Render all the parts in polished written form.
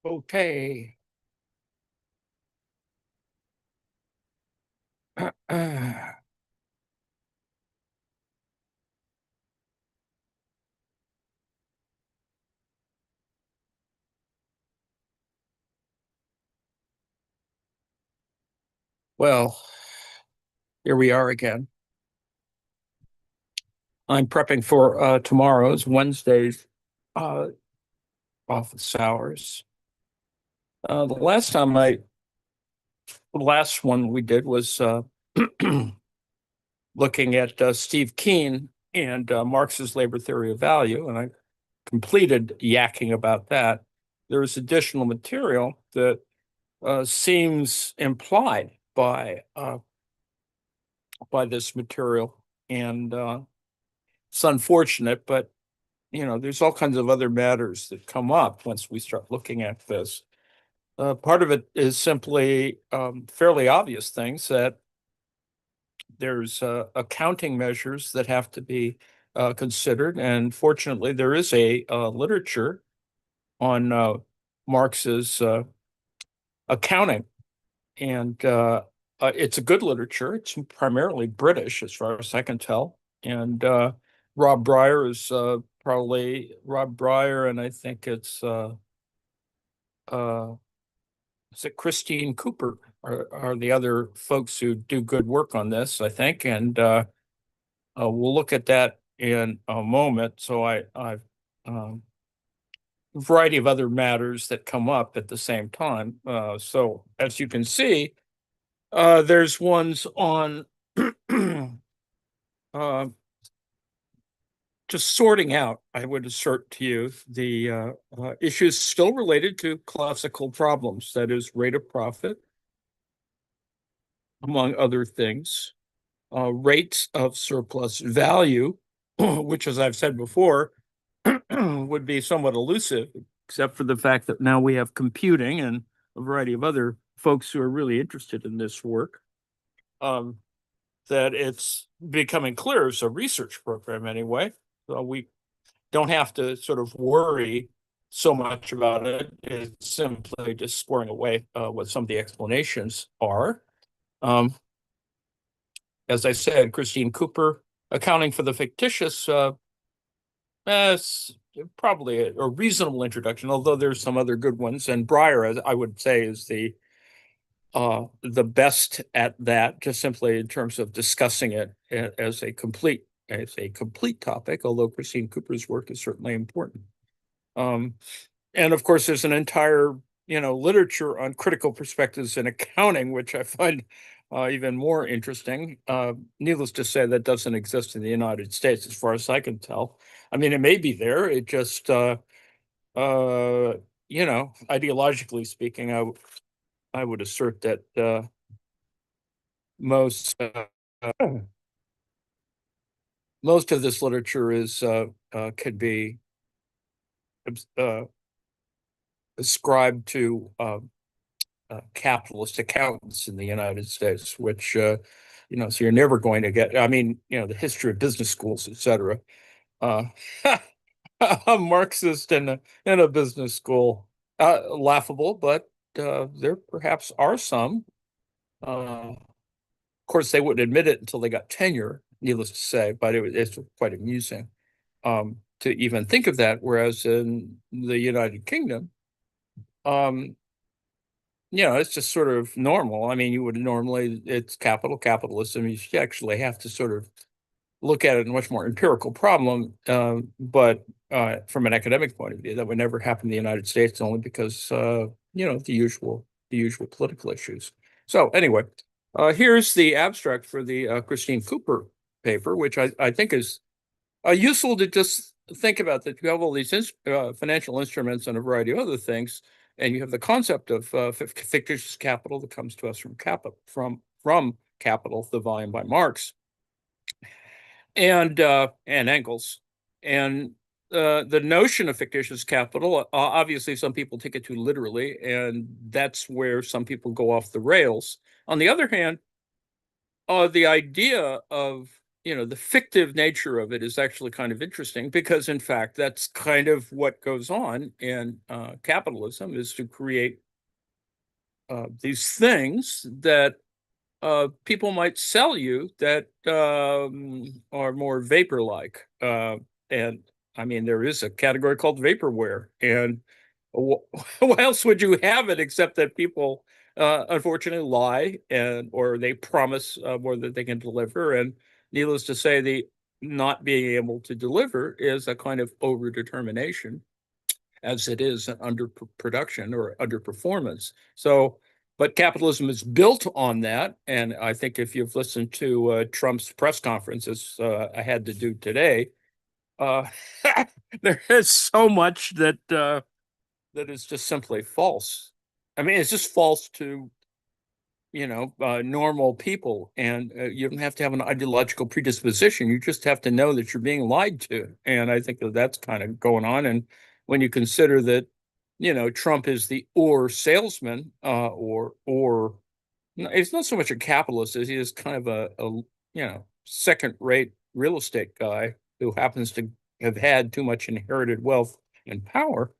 Okay. Well, here we are again. I'm prepping for tomorrow's Wednesday's uh, office hours. The last one we did was looking at Steve Keen and Marx's labor theory of value, and I completed yakking about that. There is additional material that seems implied by this material, and it's unfortunate, but there's all kinds of other matters that come up once we start looking at this. Part of it is simply fairly obvious things that there's accounting measures that have to be considered, and fortunately, there is a literature on Marx's accounting, and it's a good literature. It's primarily British, as far as I can tell, and Rob Breyer is probably Rob Breyer, and I think uh, is it Christine Cooper are the other folks who do good work on this, I think, and we'll look at that in a moment. So I've a variety of other matters that come up at the same time. So as you can see, there's ones on uh, just sorting out, I would assert to you, the issues still related to classical problems, that is, rate of profit, among other things, rates of surplus value, which, as I've said before, would be somewhat elusive, except for the fact that now we have computing and a variety of other folks who are really interested in this work. That it's becoming clear as a research program anyway. So we don't have to sort of worry so much about it. It's simply just squaring away what some of the explanations are. Um, as I said, Christine Cooper, accounting for the fictitious, probably a reasonable introduction, although there's some other good ones. And Breyer, I would say, is the best at that, just simply in terms of discussing it as a complete topic, although Christine Cooper's work is certainly important. Um, and of course, there's an entire literature on critical perspectives in accounting, which I find even more interesting. Needless to say, that doesn't exist in the United States, as far as I can tell. I mean, it may be there. It just, ideologically speaking, I would assert that most most of this literature is could be uh, ascribed to capitalist accountants in the United States, which so you're never going to get. I mean, the history of business schools, etc. Uh, a Marxist in a business school, laughable, but there perhaps are some. Of course, they wouldn't admit it until they got tenure, needless to say, but it's quite amusing to even think of that. Whereas in the United Kingdom, um, it's just sort of normal. I mean, you would normally, it's capitalism. You actually have to sort of look at it in a much more empirical problem. But from an academic point of view, that would never happen in the United States, only because, the usual political issues. So anyway, here's the abstract for the Christine Cooper paper, which I think is useful to just think about, that you have all these financial instruments and a variety of other things, and you have the concept of fictitious capital that comes to us from Capital, the volume by Marx and Engels, and the notion of fictitious capital. Obviously, some people take it too literally, and that's where some people go off the rails. On the other hand, the idea of the fictive nature of it is actually kind of interesting because, in fact, that's kind of what goes on in capitalism is to create these things that people might sell you that are more vapor-like. And I mean, there is a category called vaporware. And why else would you have it except that people unfortunately lie and or they promise more than they can deliver. And needless to say, the not being able to deliver is a kind of overdetermination as it is an underproduction or underperformance. So, but capitalism is built on that. And I think if you've listened to Trump's press conferences, I had to do today, uh, there is so much that is just simply false. I mean, it's just false to normal people, and you don't have to have an ideological predisposition. You just have to know that you're being lied to, and I think that that's kind of going on. And when you consider that, Trump is the or salesman, or no, it's not so much a capitalist as he is kind of a second-rate real estate guy who happens to have had too much inherited wealth and power,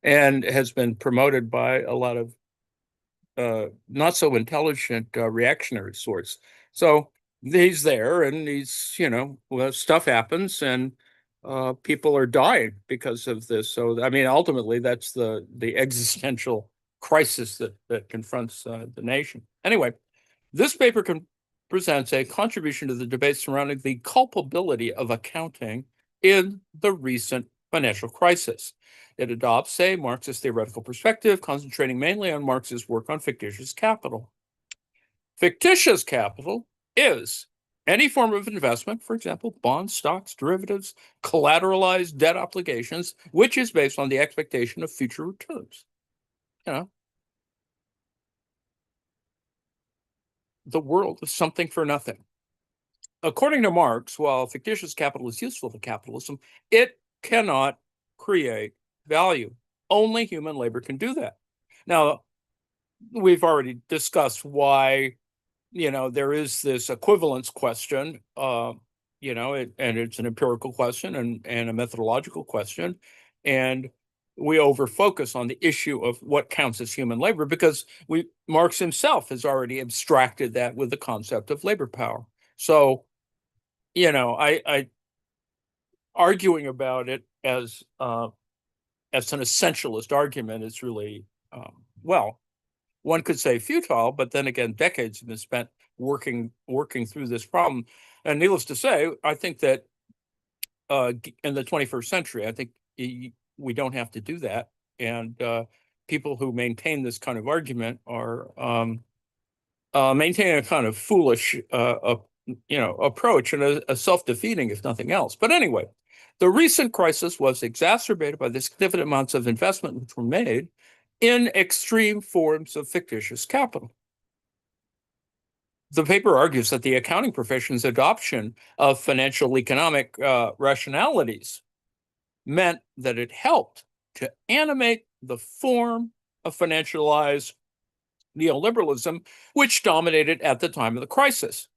and has been promoted by a lot of not so intelligent reactionary sorts. So he's there, and well, stuff happens, and people are dying because of this. So I mean, ultimately, that's the existential crisis that confronts the nation. Anyway, this paper presents a contribution to the debate surrounding the culpability of accounting in the recent financial crisis. It adopts a Marxist theoretical perspective, concentrating mainly on Marx's work on fictitious capital. Fictitious capital is any form of investment, for example, bonds, stocks, derivatives, collateralized debt obligations, which is based on the expectation of future returns. The world is something for nothing. According to Marx, while fictitious capital is useful to capitalism, it cannot create value. Only human labor can do that. Now, we've already discussed why, there is this equivalence question, and it's an empirical question and a methodological question. And we overfocus on the issue of what counts as human labor because Marx himself has already abstracted that with the concept of labor power. So, I arguing about it as an essentialist argument is really well, one could say futile, but then again, decades have been spent working through this problem. And needless to say, I think that in the 21st century, I think we don't have to do that. And people who maintain this kind of argument are maintaining a kind of foolish, approach and a self-defeating, if nothing else. But anyway, the recent crisis was exacerbated by the significant amounts of investment which were made in extreme forms of fictitious capital. The paper argues that the accounting profession's adoption of financial economic rationalities meant that it helped to animate the form of financialized neoliberalism, which dominated at the time of the crisis.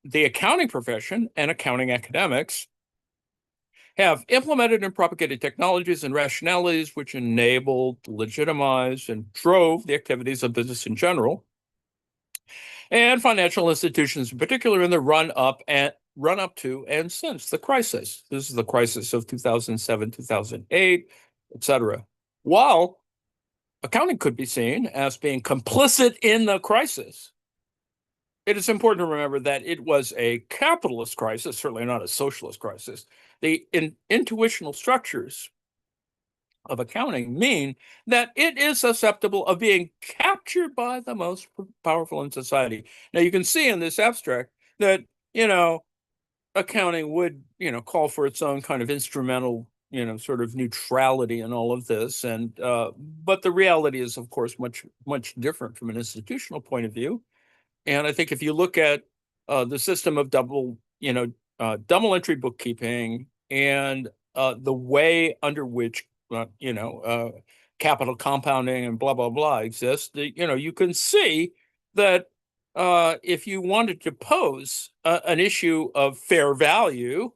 The accounting profession and accounting academics have implemented and propagated technologies and rationalities which enabled, legitimized, and drove the activities of business in general, and financial institutions in particular in the run up to and since the crisis. This is the crisis of 2007, 2008, etc. While accounting could be seen as being complicit in the crisis, it is important to remember that it was a capitalist crisis, certainly not a socialist crisis. The intuitional structures of accounting mean that it is susceptible of being captured by the most powerful in society. Now, you can see in this abstract that, accounting would, call for its own kind of instrumental, sort of neutrality in all of this. And, but the reality is, of course, much, much different from an institutional point of view. And I think if you look at the system of double entry bookkeeping and the way under which capital compounding and blah blah blah exists, you can see that if you wanted to pose an issue of fair value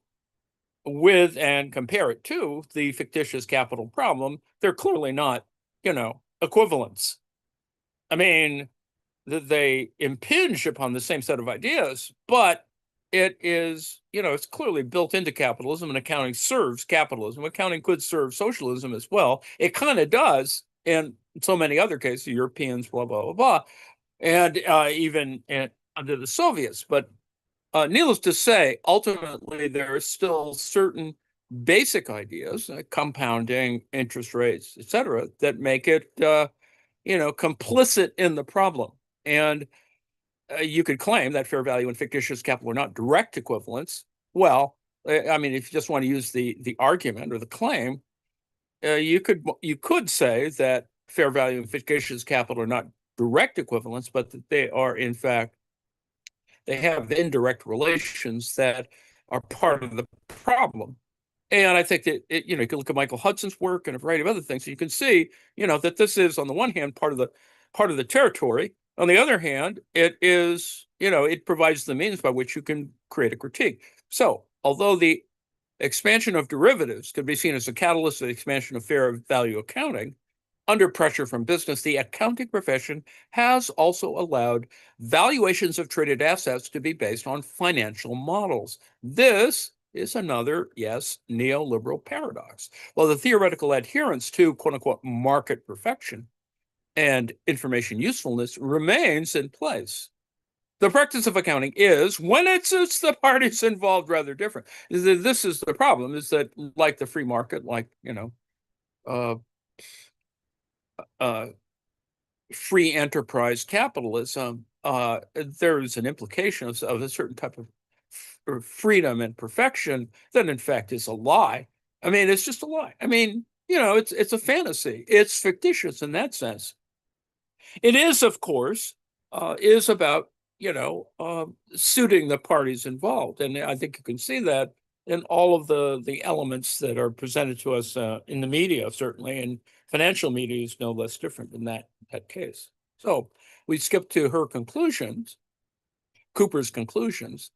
with and compare it to the fictitious capital problem, they're clearly not, equivalents. I mean, they impinge upon the same set of ideas, but it is, it's clearly built into capitalism, and accounting serves capitalism. Accounting could serve socialism as well. It kind of does in so many other cases, Europeans, blah, blah, blah, blah, and even under the Soviets. But needless to say, ultimately, there are still certain basic ideas, compounding, interest rates, et cetera, that make it, complicit in the problem. And you could claim that fair value and fictitious capital are not direct equivalents. Well, I mean, if you just want to use the argument or the claim, you could say that fair value and fictitious capital are not direct equivalents, but that they are, in fact, they have indirect relations that are part of the problem. And I think that you can look at Michael Hudson's work and a variety of other things, and you can see, that this is, on the one hand, part of the territory. On the other hand, it is, it provides the means by which you can create a critique. So, although the expansion of derivatives could be seen as a catalyst to the expansion of fair value accounting, under pressure from business, the accounting profession has also allowed valuations of traded assets to be based on financial models. This is another, yes, neoliberal paradox. While the theoretical adherence to quote unquote market perfection and information usefulness remains in place, the practice of accounting is, when it suits the parties involved, rather different. This is the problem, is that like the free market, like, uh, uh, free enterprise capitalism, there is an implication of a certain type of freedom and perfection that in fact is a lie. I mean, it's just a lie. I mean, it's a fantasy. It's fictitious in that sense. It is, of course, is about, suiting the parties involved. And I think you can see that in all of the elements that are presented to us in the media, certainly, and financial media is no less different in that case. So we skip to her conclusions, Cooper's conclusions.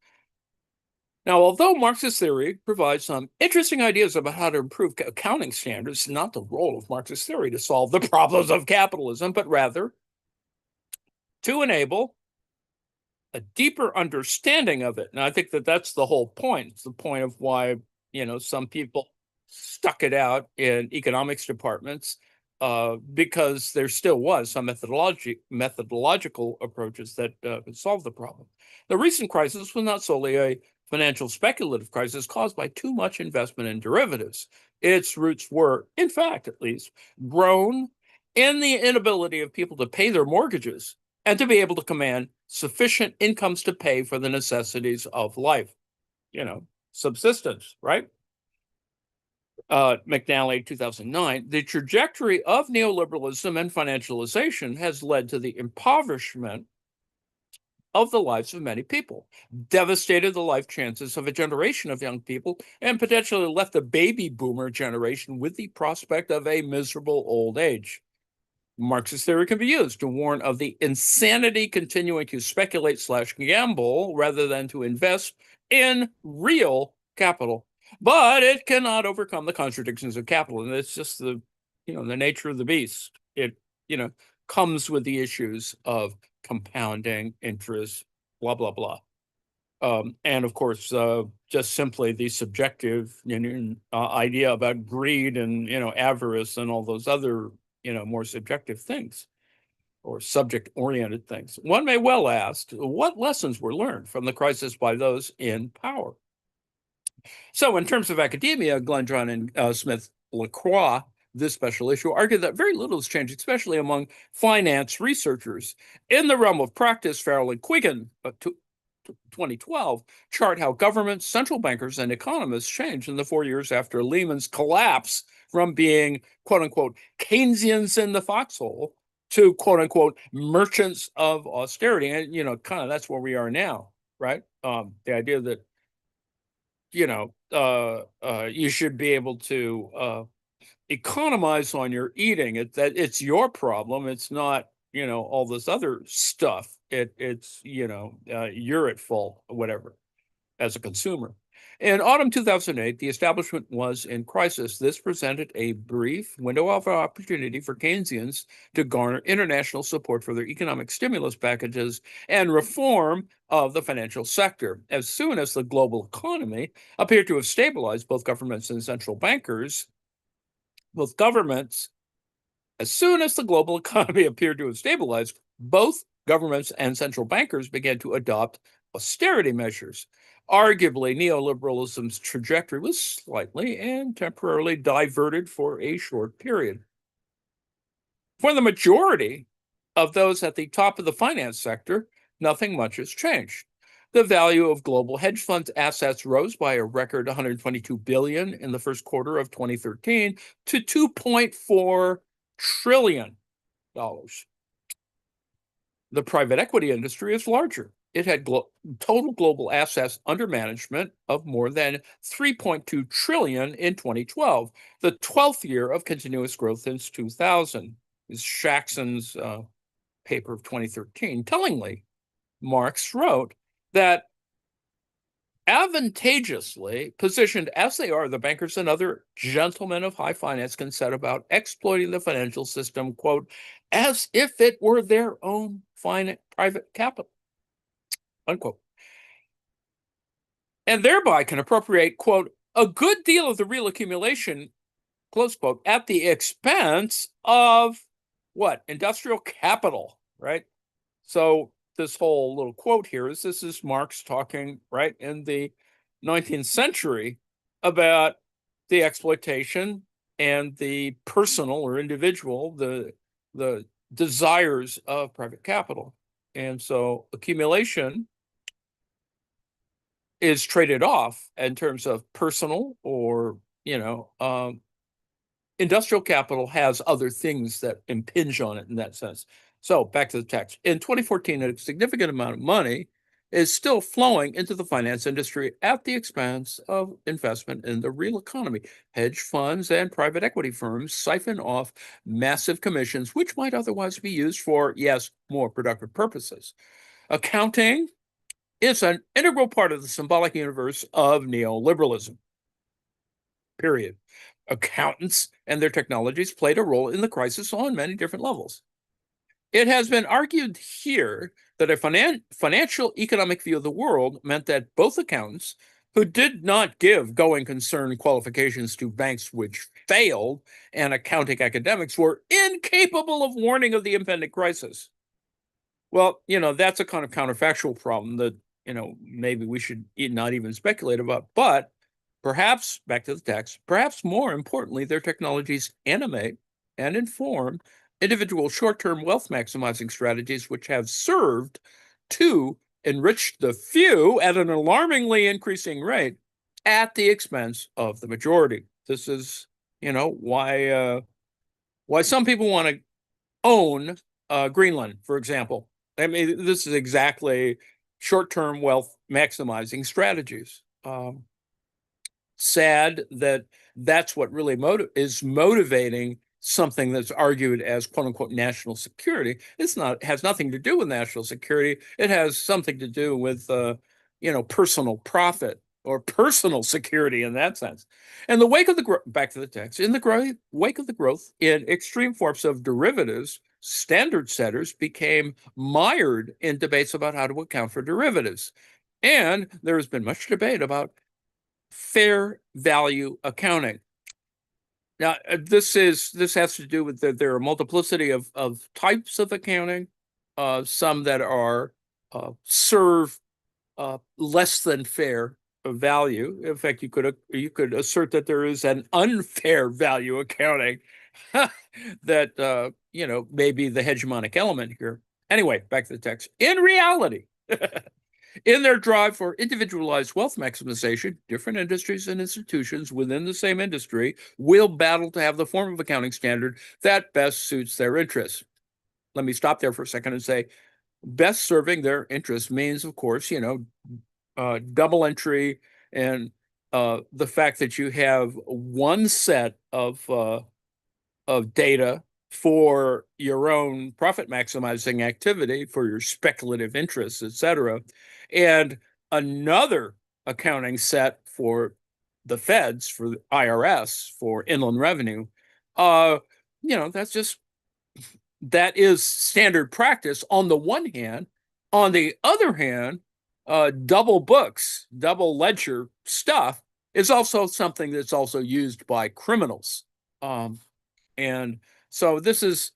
Now, although Marxist theory provides some interesting ideas about how to improve accounting standards, not the role of Marxist theory to solve the problems of capitalism, but rather to enable a deeper understanding of it. And I think that that's the whole point. It's the point of why, some people stuck it out in economics departments, because there still was some methodological approaches that could solve the problem. The recent crisis was not solely a financial speculative crisis caused by too much investment in derivatives. Its roots were, in fact, at least, grown in the inability of people to pay their mortgages and to be able to command sufficient incomes to pay for the necessities of life, subsistence, right? McNally, 2009, the trajectory of neoliberalism and financialization has led to the impoverishment of the lives of many people, devastated the life chances of a generation of young people, and potentially left the baby boomer generation with the prospect of a miserable old age. Marxist theory can be used to warn of the insanity continuing to speculate/gamble rather than to invest in real capital. But it cannot overcome the contradictions of capital. And it's just the nature of the beast. It, comes with the issues of compounding, interest, blah, blah, blah. And of course, just simply the subjective idea about greed and, avarice and all those other more subjective things or subject-oriented things. One may well ask, what lessons were learned from the crisis by those in power? So in terms of academia, Glendron and Smith Lacroix, this special issue, argued that very little has changed, especially among finance researchers. In the realm of practice, Farrell and Quiggin, 2012, chart how governments, central bankers, and economists changed in the 4 years after Lehman's collapse from being, quote unquote, Keynesians in the foxhole to, quote unquote, merchants of austerity. And, kind of that's where we are now, right? The idea that, you should be able to economize on your eating. That it's your problem. It's not, all this other stuff. It's you're at fault, whatever, as a consumer. In autumn 2008, the establishment was in crisis. This presented a brief window of opportunity for Keynesians to garner international support for their economic stimulus packages and reform of the financial sector. As soon as the global economy appeared to have stabilized, both governments and central bankers, both governments as soon as the global economy appeared to have stabilized, both governments and central bankers began to adopt austerity measures. Arguably, neoliberalism's trajectory was slightly and temporarily diverted for a short period. For the majority of those at the top of the finance sector, nothing much has changed. The value of global hedge funds assets rose by a record 122 billion in the first quarter of 2013 to 2.4 trillion dollars. The private equity industry is larger. It had total global assets under management of more than 3.2 trillion in 2012, the 12th year of continuous growth since 2000. Is Shaxson's paper of 2013. Tellingly, Marx wrote that advantageously positioned as they are, the bankers and other gentlemen of high finance can set about exploiting the financial system, quote, as if it were their own private capital, unquote, and thereby can appropriate, quote, a good deal of the real accumulation, close quote, at the expense of what? Industrial capital, right? So this whole little quote here is this is Marx talking right in the 19th century about the exploitation and the personal or individual, the desires of private capital. And so accumulation is traded off in terms of personal or, industrial capital has other things that impinge on it in that sense. So back to the text. In 2014, a significant amount of money is still flowing into the finance industry at the expense of investment in the real economy. Hedge funds and private equity firms siphon off massive commissions, which might otherwise be used for, yes, more productive purposes. Accounting is an integral part of the symbolic universe of neoliberalism. Period. Accountants and their technologies played a role in the crisis on many different levels. It has been argued here that a financial economic view of the world meant that both accountants, who did not give going concern qualifications to banks which failed, and accounting academics were incapable of warning of the impending crisis. Well, that's a kind of counterfactual problem that, maybe we should not even speculate about, but perhaps, back to the text, perhaps more importantly, their technologies animate and inform individual short-term wealth maximizing strategies, which have served to enrich the few at an alarmingly increasing rate at the expense of the majority. This is, why some people want to own Greenland, for example. I mean, this is exactly short-term wealth maximizing strategies. Sad that that's what really is motivating something that's argued as quote unquote national security. It has nothing to do with national security. It has something to do with personal profit or personal security in that sense. In the wake of the back to the text, in the wake of the growth in extreme forms of derivatives, standard setters became mired in debates about how to account for derivatives. And there has been much debate about fair value accounting. Now, this has to do with there are a multiplicity of types of accounting. Some that are serve less than fair value. In fact, you could assert that there is an unfair value accounting that may be the hegemonic element here. Anyway, back to the text. In reality, in their drive for individualized wealth maximization, different industries and institutions within the same industry will battle to have the form of accounting standard that best suits their interests. Let me stop there for a second and say, best serving their interests means, of course, double entry and the fact that you have one set of data for your own profit maximizing activity, for your speculative interests, etc., and another accounting set for the feds, for the IRS, for inland revenue, uh, that is standard practice on the one hand. On the other hand, double books, double ledger stuff is also something that's also used by criminals. And so this is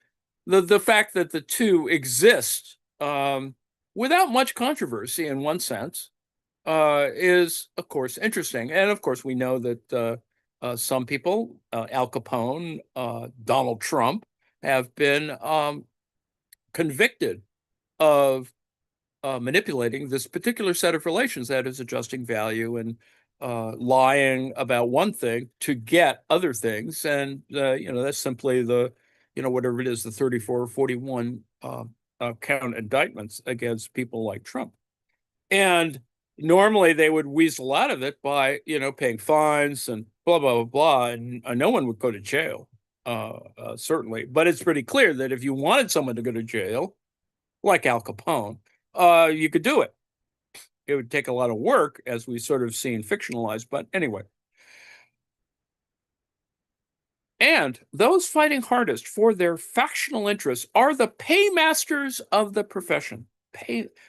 the fact that the two exist without much controversy in one sense is, of course, interesting. And of course, we know that some people, Al Capone, Donald Trump, have been convicted of manipulating this particular set of relations, that is adjusting value and lying about one thing to get other things. And, that's simply whatever it is, the 34 or 41 count indictments against people like Trump. And normally they would weasel out of it by, paying fines and blah, blah, blah, blah. And no one would go to jail, certainly. But it's pretty clear that if you wanted someone to go to jail, like Al Capone, you could do it. It would take a lot of work, as we sort of seen fictionalized, but anyway. And those fighting hardest for their factional interests are the paymasters of the profession.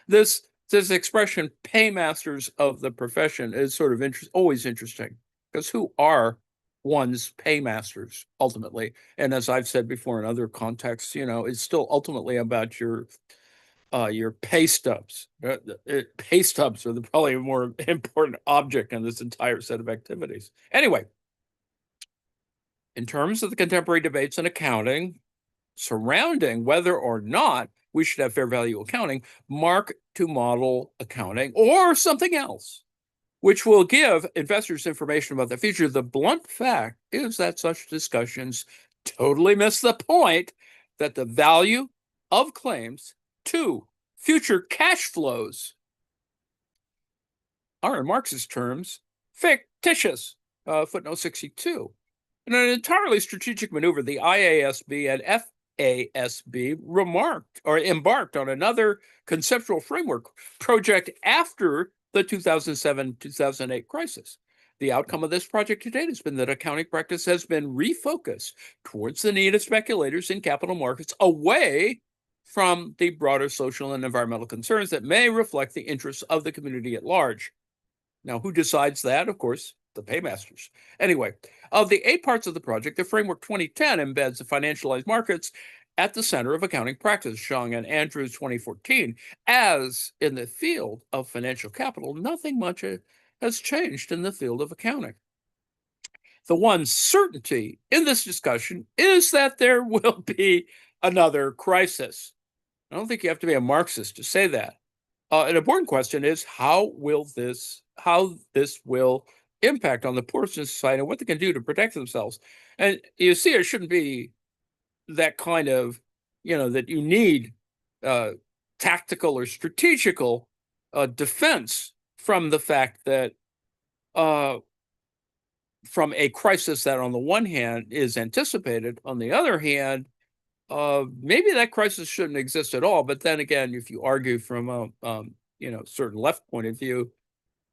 This expression, paymasters of the profession, is sort of always interesting, because who are one's paymasters ultimately? And as I've said before in other contexts, it's still ultimately about your pay stubs. Pay stubs are probably a more important object in this entire set of activities. Anyway, in terms of the contemporary debates in accounting surrounding whether or not we should have fair value accounting, mark to model accounting or something else, which will give investors information about the future. The blunt fact is that such discussions totally miss the point that the value of claims to future cash flows are, in Marxist terms, fictitious. Footnote 62. In an entirely strategic maneuver, the IASB and FASB embarked on another conceptual framework project after the 2007-2008 crisis. The outcome of this project to date has been that accounting practice has been refocused towards the need of speculators in capital markets, away from the broader social and environmental concerns that may reflect the interests of the community at large. Now, who decides that? Of course, the paymasters. Anyway, of the 8 parts of the project, the Framework 2010 embeds the financialized markets at the center of accounting practice. Shang and Andrews 2014, as in the field of financial capital, nothing much has changed in the field of accounting. The one certainty in this discussion is that there will be another crisis. I don't think you have to be a Marxist to say that. An important question is how this will impact on the poorest in society and what they can do to protect themselves. And you see, it shouldn't be that kind of, that you need tactical or strategical defense from the fact that from a crisis that on the one hand is anticipated, on the other hand, maybe that crisis shouldn't exist at all. But then again, if you argue from a certain left point of view,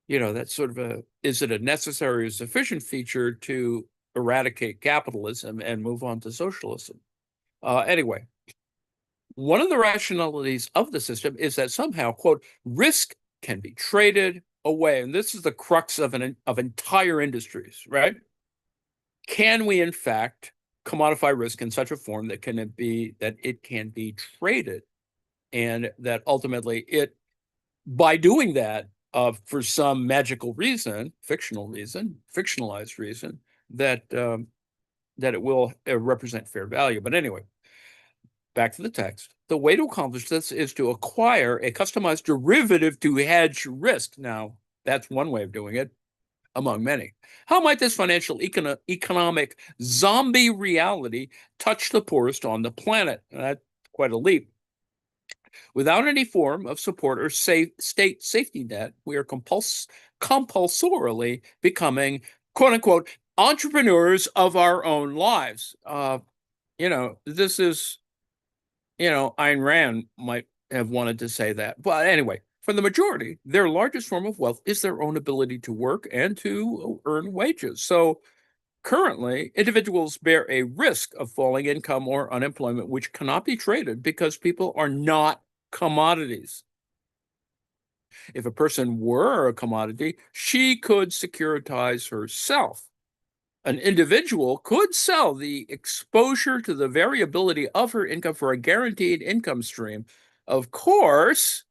that's sort of is it a necessary or sufficient feature to eradicate capitalism and move on to socialism? Anyway, one of the rationalities of the system is that somehow, quote, risk can be traded away. And this is the crux of entire industries, right? Can we, in fact, commodify risk in such a form that it can be traded, and that ultimately by doing that, for some magical reason, fictionalized reason, that it will represent fair value. But anyway, back to the text. The way to accomplish this is to acquire a customized derivative to hedge risk. Now, that's one way of doing it, among many. How might this financial economic zombie reality touch the poorest on the planet? That's quite a leap. Without any form of support or state safety net, we are compulsorily becoming, quote unquote, entrepreneurs of our own lives. this is, Ayn Rand might have wanted to say that. But anyway, for the majority, their largest form of wealth is their own ability to work and to earn wages. So currently, individuals bear a risk of falling income or unemployment, which cannot be traded because people are not commodities. If a person were a commodity, she could securitize herself. An individual could sell the exposure to the variability of her income for a guaranteed income stream. Of course,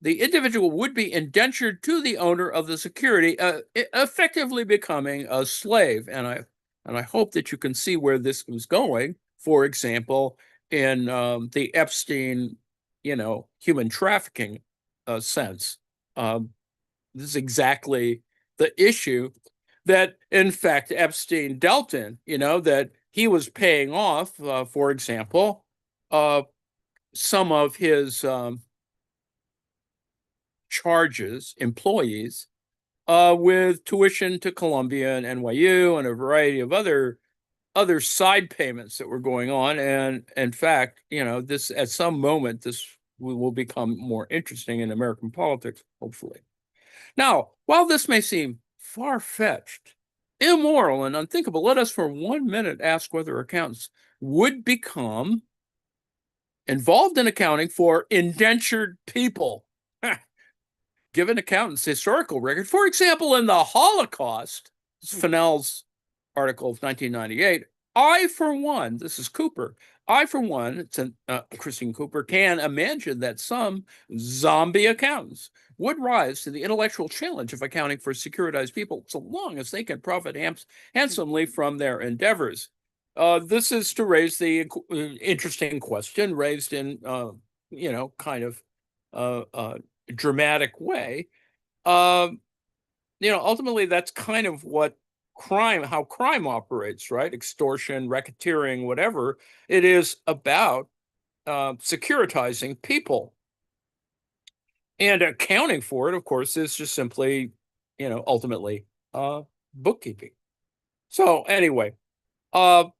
the individual would be indentured to the owner of the security, effectively becoming a slave. And I hope that you can see where this was going. For example, in the Epstein, human trafficking sense, um, this is exactly the issue that, in fact, Epstein dealt in. That he was paying off, for example, some of his employees, with tuition to Columbia and NYU and a variety of other side payments that were going on. And in fact, this at some moment, this will become more interesting in American politics, hopefully. Now, while this may seem far-fetched, immoral, and unthinkable, let us for 1 minute ask whether accountants would become involved in accounting for indentured people. Given accountants' historical record, for example, in the Holocaust, this is Fennell's article of 1998, I, for one, this is Cooper, I, for one, it's Christine Cooper, can imagine that some zombie accountants would rise to the intellectual challenge of accounting for securitized people so long as they can profit handsomely from their endeavors. This is to raise the interesting question raised in, kind of dramatic way. Ultimately, that's kind of what how crime operates, right? Extortion, racketeering, whatever. It is about securitizing people. And accounting for it, of course, is just simply, ultimately bookkeeping. So anyway, I've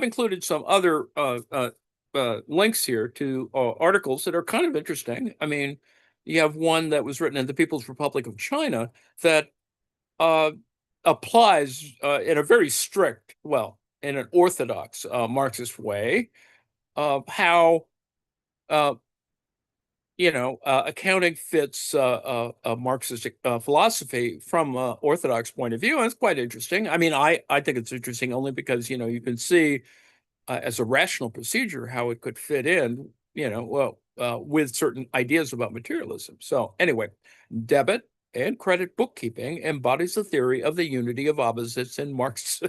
included some other links here to articles that are kind of interesting. I mean, you have one that was written in the People's Republic of China that applies in a very strict, in an orthodox Marxist way, of how accounting fits a Marxist philosophy from an orthodox point of view. And it's quite interesting. I mean, I think it's interesting only because, you can see as a rational procedure how it could fit in, with certain ideas about materialism. So anyway, debit and credit bookkeeping embodies the theory of the unity of opposites in Marx's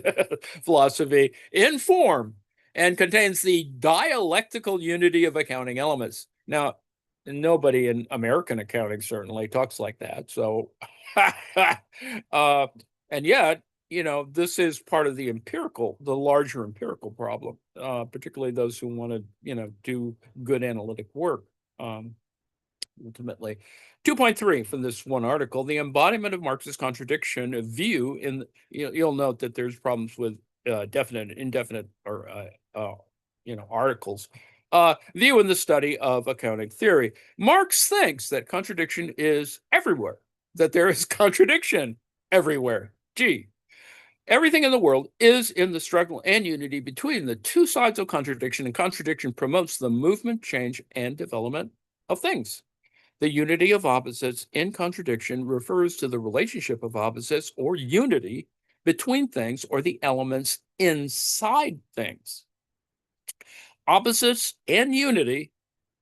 philosophy in form and contains the dialectical unity of accounting elements. Now, nobody in American accounting certainly talks like that. So, and yet, this is part of the larger empirical problem, particularly those who want to, do good analytic work. Ultimately, 2.3 from this one article: the embodiment of Marxist contradiction of view in. You'll note that there's problems with definite and indefinite, or articles. View in the study of accounting theory. Marx thinks that contradiction is everywhere, that there is contradiction everywhere. Gee, everything in the world is in the struggle and unity between the two sides of contradiction, and contradiction promotes the movement, change, and development of things. The unity of opposites in contradiction refers to the relationship of opposites or unity between things or the elements inside things. Opposites and unity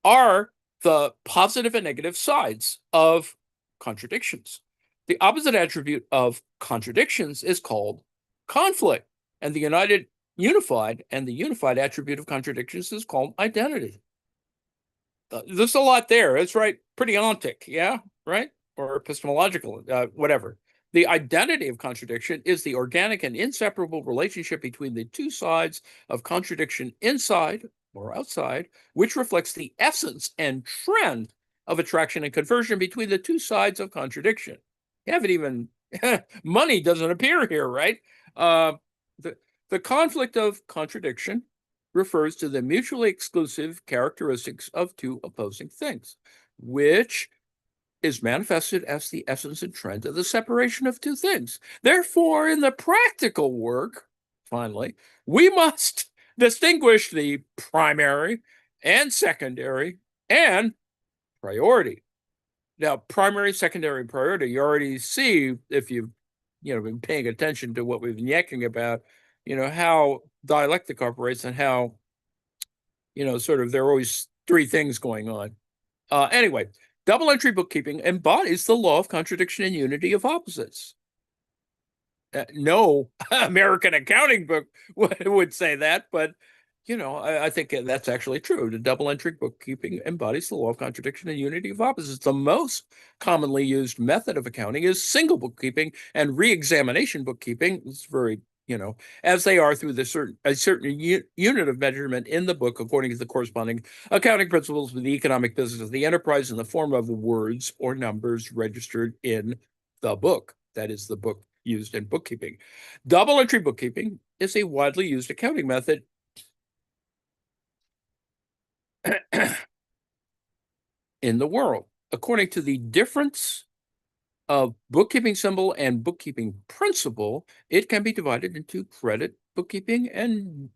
are the positive and negative sides of contradictions. The opposite attribute of contradictions is called conflict, and the unified attribute of contradictions is called identity. There's a lot there. It's right, pretty ontic, yeah, right? Or epistemological, whatever. The identity of contradiction is the organic and inseparable relationship between the two sides of contradiction inside or outside, which reflects the essence and trend of attraction and conversion between the two sides of contradiction. You haven't even, money doesn't appear here, right? The conflict of contradiction refers to the mutually exclusive characteristics of two opposing things, which is manifested as the essence and trend of the separation of two things. Therefore, in the practical work, finally, we must distinguish the primary and secondary and priority. Now, primary, secondary, and priority, you already see if you've been paying attention to what we've been yakking about, how dialectic operates and how, sort of there are always three things going on. Anyway, double entry bookkeeping embodies the law of contradiction and unity of opposites. No American accounting book would say that, but I think that's actually true. The double entry bookkeeping embodies the law of contradiction and unity of opposites. The most commonly used method of accounting is single bookkeeping and re-examination bookkeeping. It's very, as they are through a certain unit of measurement in the book, according to the corresponding accounting principles of the economic business of the enterprise in the form of words or numbers registered in the book. That is the book used in bookkeeping. Double entry bookkeeping is a widely used accounting method in the world. According to the difference of bookkeeping symbol and bookkeeping principle, it can be divided into credit bookkeeping and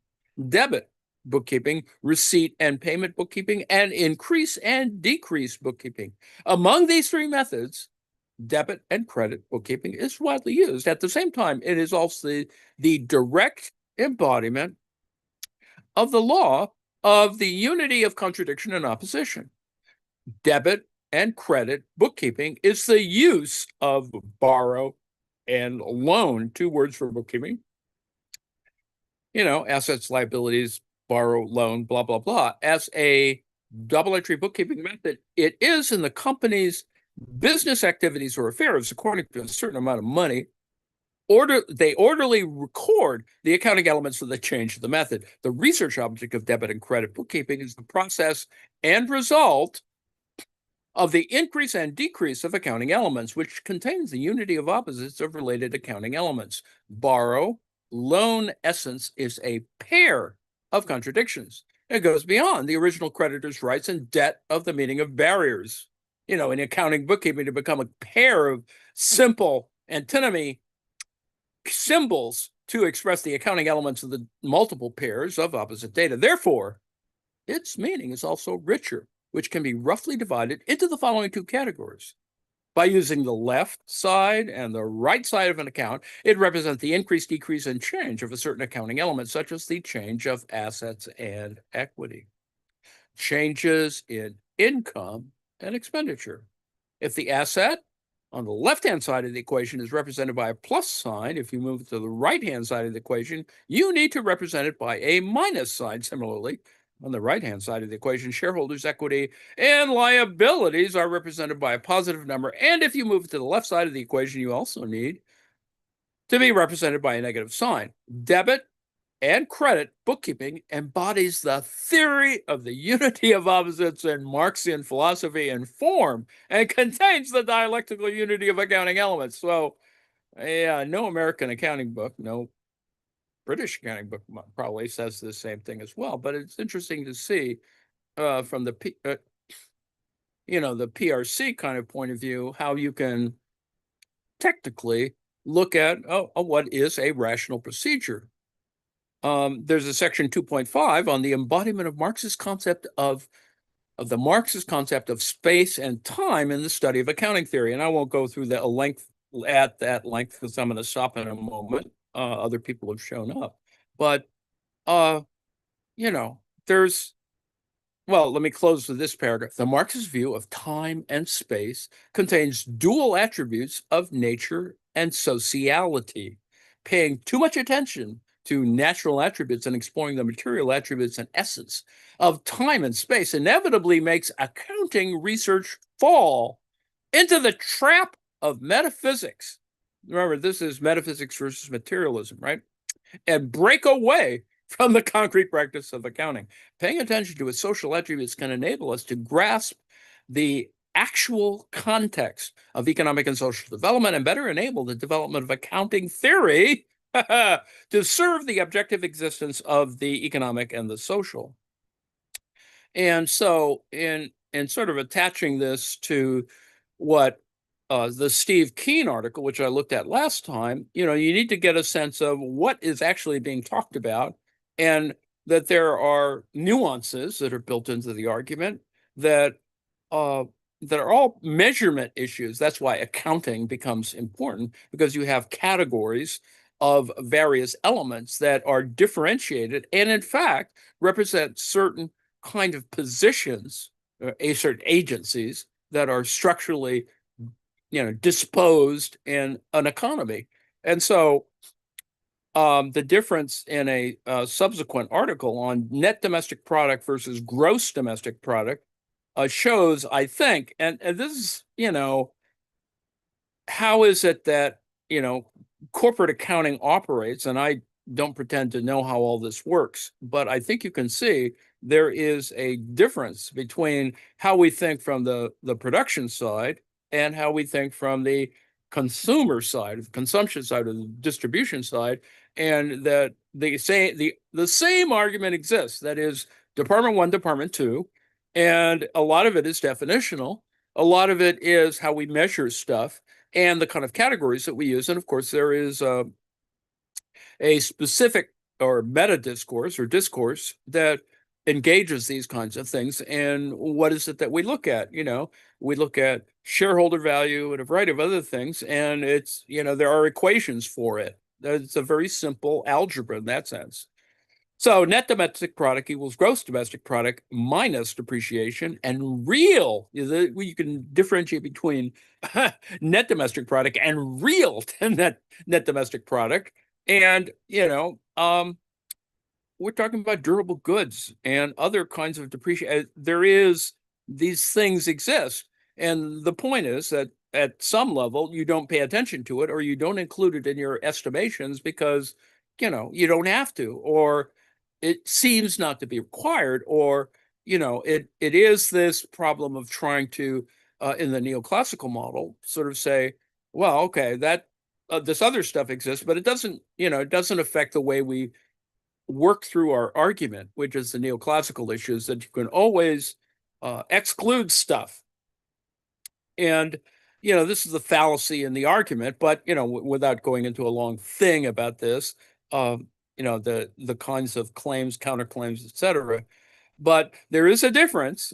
debit bookkeeping, receipt and payment bookkeeping, and increase and decrease bookkeeping. Among these three methods, debit and credit bookkeeping is widely used. At the same time, it is also the direct embodiment of the law of the unity of contradiction and opposition. Debit and credit bookkeeping is the use of borrow and loan, two words for bookkeeping. Assets, liabilities, borrow, loan, blah, blah, blah. As a double entry bookkeeping method, it is in the company's business activities or affairs, according to a certain amount of money, they orderly record the accounting elements of the change of the method. The research object of debit and credit bookkeeping is the process and result of the increase and decrease of accounting elements, which contains the unity of opposites of related accounting elements. Borrow, loan essence is a pair of contradictions. It goes beyond the original creditor's rights and debt of the meaning of barriers. In accounting bookkeeping, to become a pair of simple antinomy symbols to express the accounting elements of the multiple pairs of opposite data. Therefore, its meaning is also richer, which can be roughly divided into the following two categories. By using the left side and the right side of an account, it represents the increase, decrease, and change of a certain accounting element, such as the change of assets and equity. Changes in income and expenditure. If the asset on the left-hand side of the equation is represented by a plus sign, if you move to the right-hand side of the equation, you need to represent it by a minus sign. Similarly, on the right-hand side of the equation, shareholders' equity and liabilities are represented by a positive number. And if you move to the left side of the equation, you also need to be represented by a negative sign. Debit and credit bookkeeping embodies the theory of the unity of opposites in Marxian philosophy and form and contains the dialectical unity of accounting elements. So, no American accounting book, no British accounting book probably says the same thing as well. But it's interesting to see from the the PRC kind of point of view how you can technically look at what is a rational procedure. There's a section 2.5 on the embodiment of Marx's concept of the Marxist concept of space and time in the study of accounting theory. And I won't go through that at that length because I'm going to stop in a moment. Other people have shown up. But, let me close with this paragraph. The Marxist view of time and space contains dual attributes of nature and sociality. Paying too much attention to natural attributes and exploring the material attributes and essence of time and space inevitably makes accounting research fall into the trap of metaphysics. Remember, this is metaphysics versus materialism, right? And break away from the concrete practice of accounting. Paying attention to its social attributes can enable us to grasp the actual context of economic and social development and better enable the development of accounting theory to serve the objective existence of the economic and the social. And so in sort of attaching this to what the Steve Keen article, which I looked at last time, you need to get a sense of what is actually being talked about, and that there are nuances that are built into the argument that uh, that are all measurement issues. That's why accounting becomes important, because you have categories of various elements that are differentiated and in fact represent certain kind of positions, certain agencies that are structurally, disposed in an economy. And so the difference in a subsequent article on net domestic product versus gross domestic product shows, I think, and this is, how is it that, corporate accounting operates? And I don't pretend to know how all this works, but I think you can see there is a difference between how we think from the production side and how we think from the consumer side, the consumption side, or the distribution side, and that the same argument exists. That is, Department One, Department Two, and a lot of it is definitional. A lot of it is how we measure stuff and the kind of categories that we use. And of course, there is a specific or meta discourse or discourse that engages these kinds of things. And what is it that we look at? We look at shareholder value and a variety of other things, and it's, there are equations for it. It's a very simple algebra in that sense. So net domestic product equals gross domestic product minus depreciation, and real, you can differentiate between net domestic product and real net domestic product. And, we're talking about durable goods and other kinds of depreciation. These things exist. And the point is that at some level, you don't pay attention to it, or you don't include it in your estimations because, you don't have to, or it seems not to be required, or, it is this problem of trying to, in the neoclassical model, sort of say, well, okay, that this other stuff exists, but it doesn't affect the way we work through our argument, which is the neoclassical issues, that you can always exclude stuff. And, this is the fallacy in the argument, but, without going into a long thing about this, the kinds of claims, counterclaims, et cetera. But there is a difference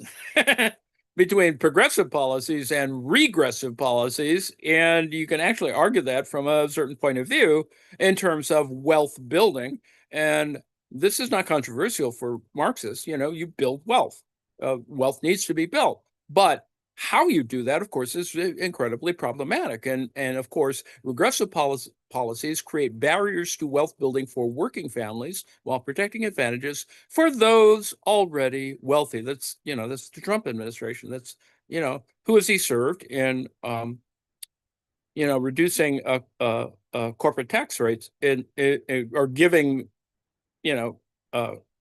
between progressive policies and regressive policies. And you can actually argue that from a certain point of view in terms of wealth building. And this is not controversial for Marxists. You build wealth. Wealth needs to be built. But how you do that, of course, is incredibly problematic. And of course, regressive policies create barriers to wealth building for working families while protecting advantages for those already wealthy. That's the Trump administration. That's, who has he served in, reducing corporate tax rates or giving,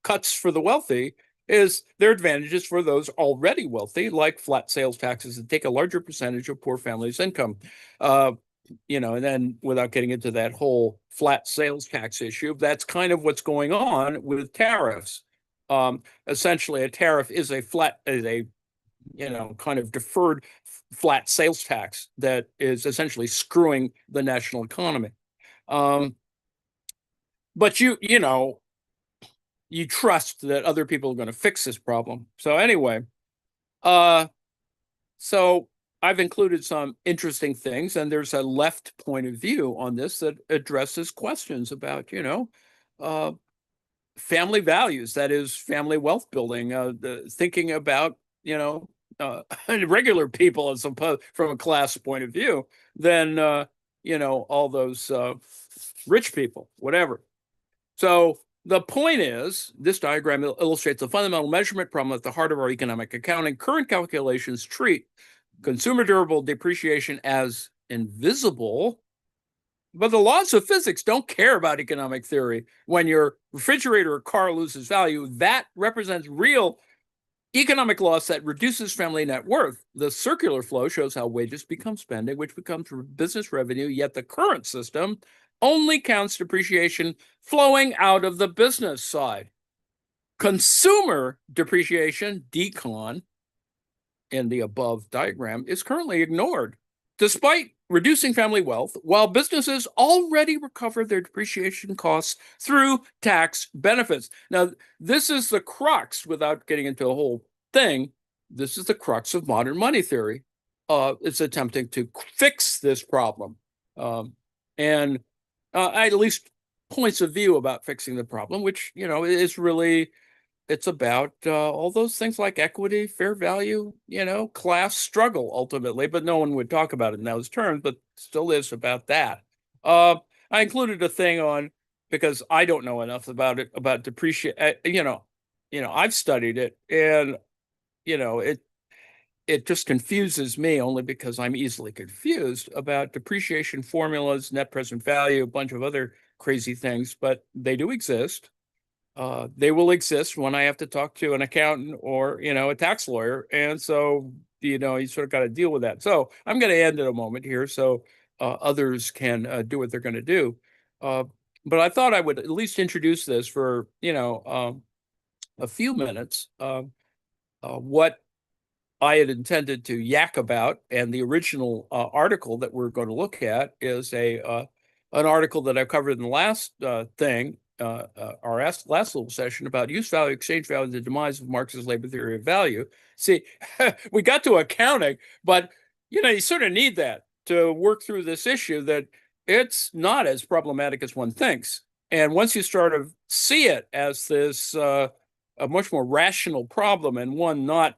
cuts for the wealthy. Is there advantages for those already wealthy, like flat sales taxes that take a larger percentage of poor families' income? And then without getting into that whole flat sales tax issue, that's kind of what's going on with tariffs. Essentially, a tariff is a kind of deferred flat sales tax that is essentially screwing the national economy. But you trust that other people are going to fix this problem. So anyway, so I've included some interesting things, and there's a left point of view on this that addresses questions about, family values, that is family wealth building, thinking about, regular people as opposed from a class point of view than, all those rich people, whatever. So the point is, this diagram illustrates the fundamental measurement problem at the heart of our economic accounting. Current calculations treat consumer durable depreciation as invisible, but the laws of physics don't care about economic theory. When your refrigerator or car loses value, that represents real economic loss that reduces family net worth. The circular flow shows how wages become spending, which becomes business revenue, yet the current system only counts depreciation flowing out of the business side. Consumer depreciation, decon, in the above diagram, is currently ignored, despite reducing family wealth, while businesses already recover their depreciation costs through tax benefits. Now, this is the crux, without getting into a whole thing, this is the crux of modern money theory. It's attempting to fix this problem. And at least points of view about fixing the problem, which, is really it's about all those things like equity, fair value, class struggle ultimately, but no one would talk about it in those terms, but still is about that. Uh, I included a thing on because I don't know enough about it, about depreciate. I've studied it, and it just confuses me only because I'm easily confused about depreciation formulas, net present value, a bunch of other crazy things, but they do exist. They will exist when I have to talk to an accountant or, a tax lawyer. And so, you sort of got to deal with that. So I'm going to end in a moment here so others can do what they're going to do. Uh, but I thought I would at least introduce this for, a few minutes. What I had intended to yak about, and the original article that we're going to look at is an article that I covered in the last thing, our last little session about use value, exchange value, and the demise of Marx's labor theory of value. See, we got to accounting, but you sort of need that to work through this issue that it's not as problematic as one thinks. And once you start to see it as this a much more rational problem and one not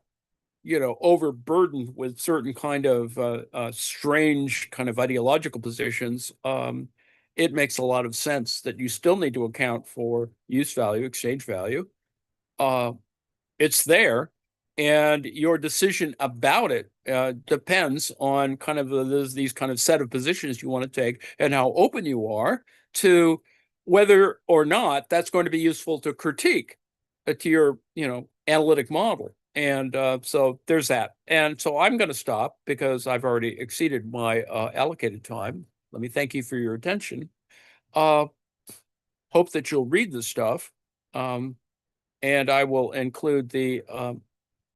overburdened with certain kind of strange kind of ideological positions, it makes a lot of sense that you still need to account for use value, exchange value. Uh, it's there, and your decision about it depends on kind of these kind of set of positions you want to take and how open you are to whether or not that's going to be useful to critique to your analytic model. And so there's that. And so I'm going to stop because I've already exceeded my allocated time. Let me thank you for your attention. Uh, Hope that you'll read the stuff. And I will include the